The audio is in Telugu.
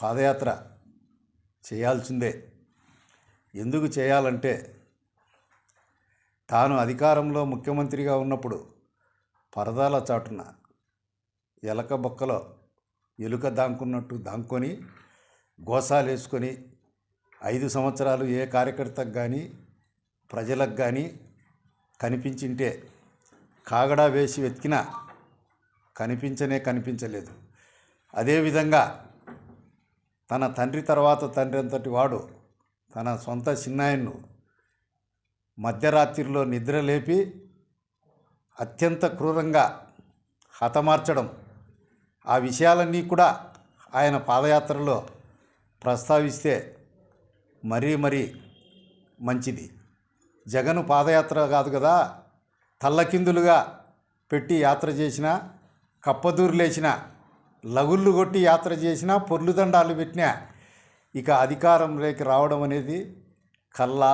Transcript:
పాదయాత్ర చేయాల్సిందే. ఎందుకు చేయాలంటే తాను అధికారంలో ముఖ్యమంత్రిగా ఉన్నప్పుడు పరదాల చాటున ఎలక బొక్కలో ఎలుక దాంకున్నట్టు దాంకొని గోసాలు వేసుకొని 5 సంవత్సరాలు ఏ కార్యకర్తకు కానీ ప్రజలకు కానీ కనిపించింటే కాగడా వేసి వెతికినా కనిపించలేదు. అదేవిధంగా తన తండ్రి తర్వాత తండ్రి అంతటి వాడు తన సొంత చిన్నాయన్ను మధ్యరాత్రిలో నిద్ర లేపి అత్యంత క్రూరంగా హతమార్చడం, ఆ విషయాలన్నీ కూడా ఆయన పాదయాత్రలో ప్రస్తావిస్తే మరీ మంచిది. జగన్ పాదయాత్ర కాదు కదా, తల్లకిందులుగా పెట్టి యాత్ర చేసిన, కప్పదూరు లేచిన, లగుళ్ళు కొట్టి యాత్ర చేసిన, పొర్లుదండాలు పెట్టినా ఇక అధికారంలోకి రావడం అనేది కల్లా